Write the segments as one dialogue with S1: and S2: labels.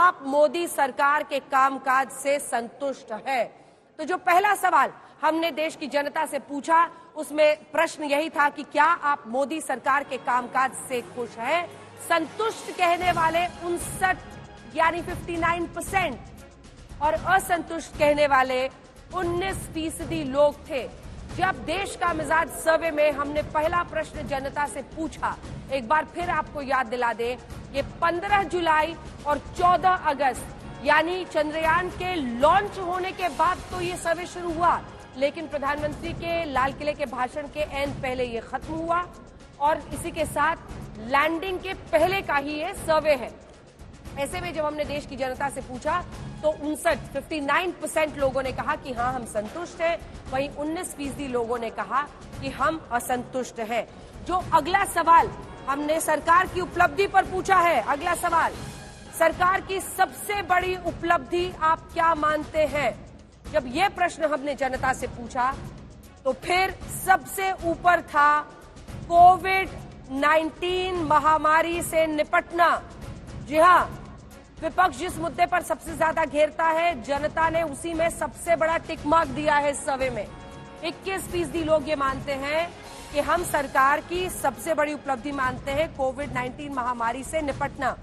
S1: आप मोदी सरकार के कामकाज से संतुष्ट है? तो जो पहला सवाल हमने देश की जनता से पूछा उसमें प्रश्न यही था कि क्या आप मोदी सरकार के कामकाज से खुश हैं? संतुष्ट कहने वाले 59 यानी 59% और असंतुष्ट कहने वाले 19% लोग थे। जब देश का मिजाज सर्वे में हमने पहला प्रश्न जनता से पूछा, एक बार फिर आपको याद दिला दें, ये 15 जुलाई और 14 अगस्त यानी चंद्रयान के लॉन्च होने के बाद तो ये सर्वे शुरू हुआ, लेकिन प्रधानमंत्री के लाल किले के भाषण के एंड पहले ये खत्म हुआ और इसी के साथ लैंडिंग के पहले का ही ये सर्वे है। ऐसे में जब हमने देश की जनता से पूछा तो 59% लोगों ने कहा कि हाँ हम संतुष्ट हैं, वहीं 19% लोगों ने कहा कि हम असंतुष्ट हैं। जो अगला सवाल हमने सरकार की उपलब्धि पर पूछा है, अगला सवाल, सरकार की सबसे बड़ी उपलब्धि आप क्या मानते हैं? जब यह प्रश्न हमने जनता से पूछा तो फिर सबसे ऊपर था कोविड-19 महामारी से निपटना। जी हां, विपक्ष जिस मुद्दे पर सबसे ज्यादा घेरता है, जनता ने उसी में सबसे बड़ा टिक मार्क दिया है इस सर्वे में। 21% लोग ये मानते हैं कि हम सरकार की सबसे बड़ी उपलब्धि मानते हैं कोविड-19 महामारी से निपटना।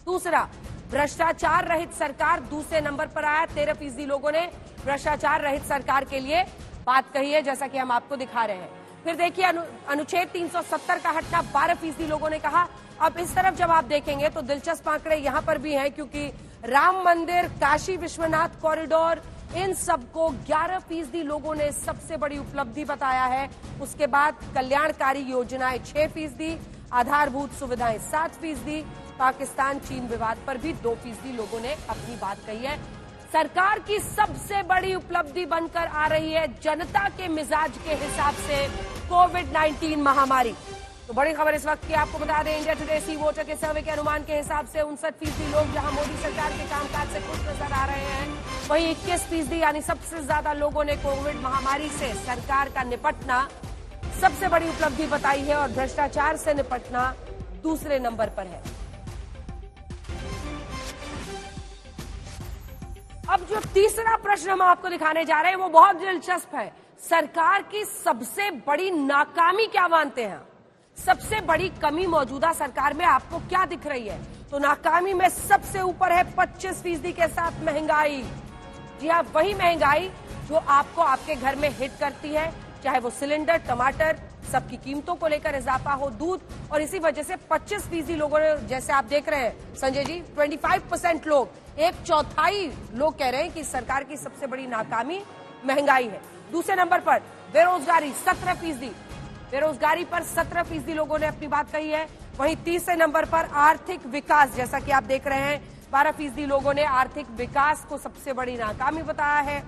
S1: दूसरा, भ्रष्टाचार रहित सरकार दूसरे नंबर पर आया। 13% लोगों ने भ्रष्टाचार रहित सरकार के लिए बात कही है, जैसा कि हम आपको दिखा रहे हैं। फिर देखिए अनुच्छेद 370 का हटना 12% लोगों ने कहा। अब इस तरफ जब आप देखेंगे तो दिलचस्प आंकड़े यहां पर भी हैं, क्योंकि राम मंदिर, काशी विश्वनाथ कॉरिडोर, इन सबको 11% लोगों ने सबसे बड़ी उपलब्धि बताया है। उसके बाद कल्याणकारी योजनाएं 6%, आधारभूत सुविधाएं 7%, पाकिस्तान चीन विवाद पर भी 2% लोगों ने अपनी बात कही है। सरकार की सबसे बड़ी उपलब्धि बनकर आ रही है जनता के मिजाज के हिसाब से कोविड-19 महामारी। तो बड़ी खबर इस वक्त की आपको बता दें, इंडिया टुडे सी वोटर के सर्वे के अनुमान के हिसाब से 59% लोग जहां मोदी सरकार के कामकाज से खुश नजर आ रहे हैं, वहीं 21% यानी सबसे ज्यादा लोगों ने कोविड महामारी से सरकार का निपटना सबसे बड़ी उपलब्धि बताई है और भ्रष्टाचार से निपटना दूसरे नंबर पर है। अब जो तीसरा प्रश्न हम आपको दिखाने जा रहे हैं वो बहुत दिलचस्प है। सरकार की सबसे बड़ी नाकामी क्या मानते हैं? सबसे बड़ी कमी मौजूदा सरकार में आपको क्या दिख रही है? तो नाकामी में सबसे ऊपर है 25% के साथ महंगाई। जी हाँ, वही महंगाई जो आपको आपके घर में हिट करती है, चाहे वो सिलेंडर, टमाटर, सबकी कीमतों को लेकर इजाफा हो, दूध, और इसी वजह से 25% लोगों ने, जैसे आप देख रहे हैं संजय जी, 25% लोग, 1/4 लोग कह रहे हैं कि सरकार की सबसे बड़ी नाकामी महंगाई है। दूसरे नंबर पर बेरोजगारी 17%, बेरोजगारी पर 17% लोगों ने अपनी बात कही है। वहीं तीसरे नंबर पर आर्थिक विकास, जैसा कि आप देख रहे हैं 12% लोगों ने आर्थिक विकास को सबसे बड़ी नाकामी बताया है।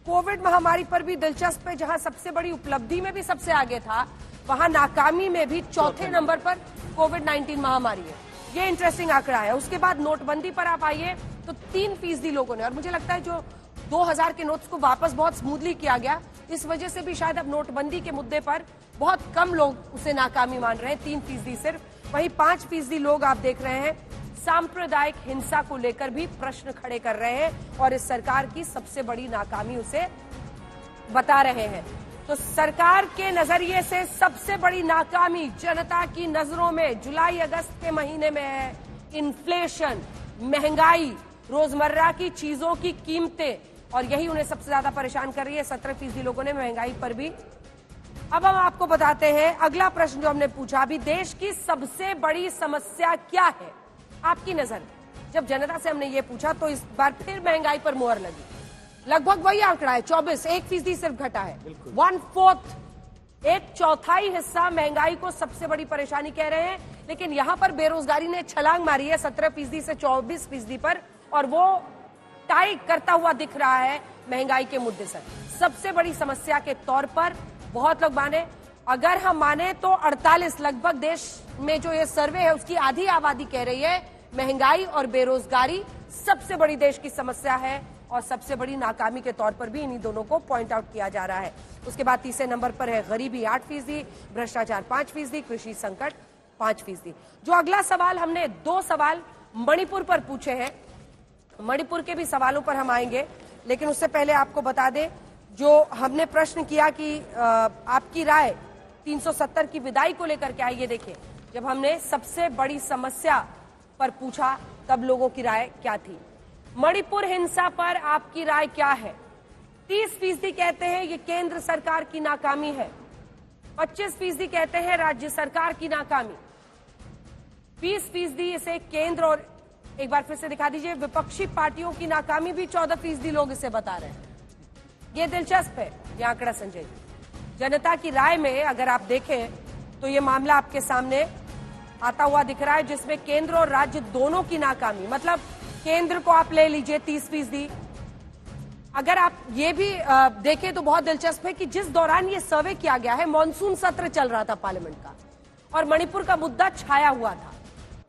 S1: कोविड महामारी पर भी दिलचस्प है, जहां सबसे बड़ी उपलब्धि में भी सबसे आगे था, वहां नाकामी में भी चौथे नंबर पर कोविड-19 महामारी है। ये इंटरेस्टिंग आंकड़ा है। उसके बाद नोटबंदी पर आप आइए तो 3% लोगों ने, और मुझे लगता है जो 2000 के नोट्स को वापस बहुत स्मूथली किया गया, इस वजह से भी शायद अब नोटबंदी के मुद्दे पर बहुत कम लोग उसे नाकामी मान रहे हैं, 3% सिर्फ। वहीं 5% लोग आप देख रहे हैं सांप्रदायिक हिंसा को लेकर भी प्रश्न खड़े कर रहे हैं और इस सरकार की सबसे बड़ी नाकामी उसे बता रहे हैं। तो सरकार के नजरिए से सबसे बड़ी नाकामी जनता की नजरों में जुलाई अगस्त के महीने में है इन्फ्लेशन, महंगाई, रोजमर्रा की चीजों की कीमतें, और यही उन्हें सबसे ज्यादा परेशान कर रही है। 17% लोगों ने महंगाई पर भी। अब हम आपको बताते हैं अगला प्रश्न जो हमने पूछा, अभी देश की सबसे बड़ी समस्या क्या है आपकी नजर में? जब जनता से हमने ये पूछा तो इस बार फिर महंगाई पर मुहर लगी। लगभग वही आंकड़ा है, 24, 1% सिर्फ घटा है। 1/4, 1/4 हिस्सा महंगाई को सबसे बड़ी परेशानी कह रहे हैं। लेकिन यहां पर बेरोजगारी ने छलांग मारी है 17% से 24% पर, और वो टाई करता हुआ दिख रहा है महंगाई के मुद्दे से। सबसे बड़ी समस्या के तौर पर बहुत लोग माने, अगर हम माने तो 48, लगभग देश में जो ये सर्वे है उसकी आधी आबादी कह रही है महंगाई और बेरोजगारी सबसे बड़ी देश की समस्या है, और सबसे बड़ी नाकामी के तौर पर भी इन्हीं दोनों को पॉइंट आउट किया जा रहा है। उसके बाद तीसरे नंबर पर है गरीबी 8%, भ्रष्टाचार 5%, कृषि संकट 5%। जो अगला सवाल, हमने 2 सवाल मणिपुर पर पूछे हैं, मणिपुर के भी सवालों पर हम आएंगे, लेकिन उससे पहले आपको बता दें, जो हमने प्रश्न किया कि आपकी राय 370 की विदाई को लेकर क्या है, ये देखिए, जब हमने सबसे बड़ी समस्या पर पूछा तब लोगों की राय क्या थी। मणिपुर हिंसा पर आपकी राय क्या है? 30% कहते हैं ये केंद्र सरकार की नाकामी है, 25% कहते हैं राज्य सरकार की नाकामी, 20% इसे केंद्र और एक बार फिर से दिखा दीजिए विपक्षी पार्टियों की नाकामी भी 14% लोग इसे बता रहे हैं। ये दिलचस्प है ये आंकड़ा संजय जी। जनता की राय में अगर आप देखें तो ये मामला आपके सामने आता हुआ दिख रहा है, जिसमें केंद्र और राज्य दोनों की नाकामी, मतलब केंद्र को आप ले लीजिए 30%। अगर आप ये भी देखें तो बहुत दिलचस्प है कि जिस दौरान ये सर्वे किया गया है, मॉनसून सत्र चल रहा था पार्लियामेंट का और मणिपुर का मुद्दा छाया हुआ था।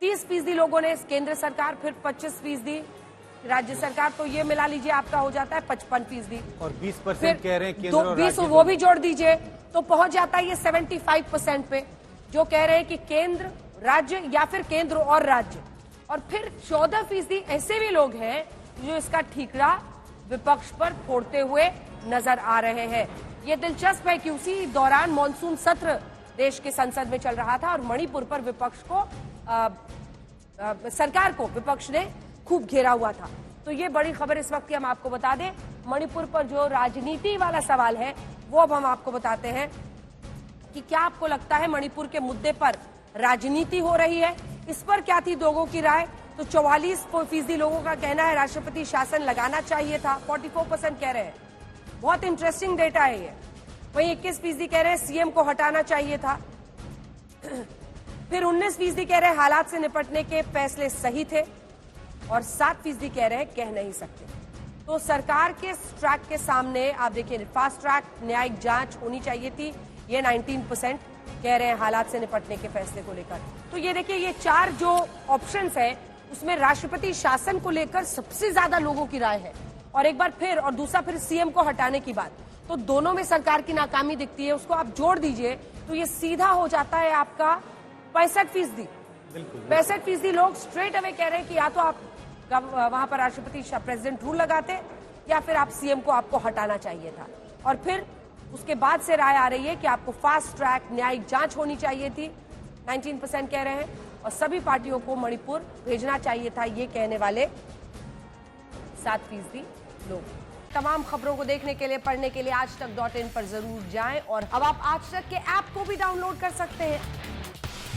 S1: 30% लोगों ने केंद्र सरकार, फिर 25% राज्य सरकार, तो ये मिला लीजिए आपका हो जाता है 55%।
S2: और 20% कह रहे हैं केंद्र और
S1: 20
S2: राज्य,
S1: वो भी जोड़ दीजिए तो पहुंच जाता है ये 75% पे, जो कह रहे हैं कि केंद्र राज्य या फिर केंद्र और राज्य। और फिर 14% ऐसे भी लोग हैं जो इसका ठीकरा विपक्ष पर फोड़ते हुए नजर आ रहे हैं। ये दिलचस्प है कि उसी दौरान मॉनसून सत्र देश के संसद में चल रहा था और मणिपुर पर विपक्ष को सरकार को विपक्ष ने खूब घेरा हुआ था। तो ये बड़ी खबर इस वक्त की हम आपको बता दें। मणिपुर पर जो राजनीति वाला सवाल है वो अब हम आपको बताते हैं कि क्या आपको लगता है मणिपुर के मुद्दे पर राजनीति हो रही है? इस पर क्या थी लोगों की राय? तो 44% लोगों का कहना है राष्ट्रपति शासन लगाना चाहिए था, 44% कह रहे हैं। बहुत इंटरेस्टिंग डेटा है ये। वहीं 21% कह रहे हैं सीएम को हटाना चाहिए था। फिर 19% कह रहे हैं हालात से निपटने के फैसले सही थे और 7% कह रहे हैं कह नहीं सकते। तो सरकार के ट्रैक के सामने आप देखिए, फास्ट ट्रैक न्यायिक जांच होनी चाहिए थी, ये 19% कह रहे हैं हालात से निपटने के फैसले को लेकर। तो ये देखिए, ये 4 जो ऑप्शंस है उसमें राष्ट्रपति शासन को लेकर सबसे ज्यादा लोगों की राय है और एक बार फिर और दूसरा फिर सीएम को हटाने की बात। तो दोनों में सरकार की नाकामी दिखती है, उसको आप जोड़ दीजिए तो ये सीधा हो जाता है आपका 65%। 65% लोग स्ट्रेट अवे कह रहे हैं कि या तो आप वहां पर राष्ट्रपति प्रेसिडेंट रूल लगाते या फिर आप सीएम को आपको हटाना चाहिए था। और फिर उसके बाद से राय आ रही है कि आपको फास्ट ट्रैक न्यायिक जांच होनी चाहिए थी, 19% कह रहे हैं, और सभी पार्टियों को मणिपुर भेजना चाहिए था, ये कहने वाले 7% लोग। तमाम खबरों को देखने के लिए, पढ़ने के लिए aajtak.in पर जरूर जाएं और अब आप आज तक के ऐप को भी डाउनलोड कर सकते हैं।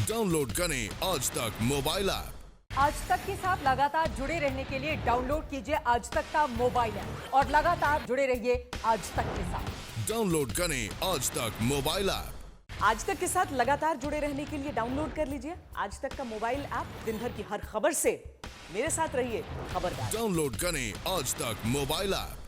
S3: डाउनलोड करें आज तक मोबाइल ऐप।
S4: आज तक के साथ लगातार जुड़े रहने के लिए डाउनलोड कीजिए आज तक का मोबाइल ऐप और लगातार जुड़े रहिए आज तक के साथ।
S3: डाउनलोड करें आज तक मोबाइल ऐप।
S4: आज तक के साथ लगातार जुड़े रहने के लिए डाउनलोड कर लीजिए आज तक का मोबाइल ऐप। दिन भर की हर खबर से मेरे साथ रहिए खबरदार।
S3: डाउनलोड करें आज तक मोबाइल ऐप।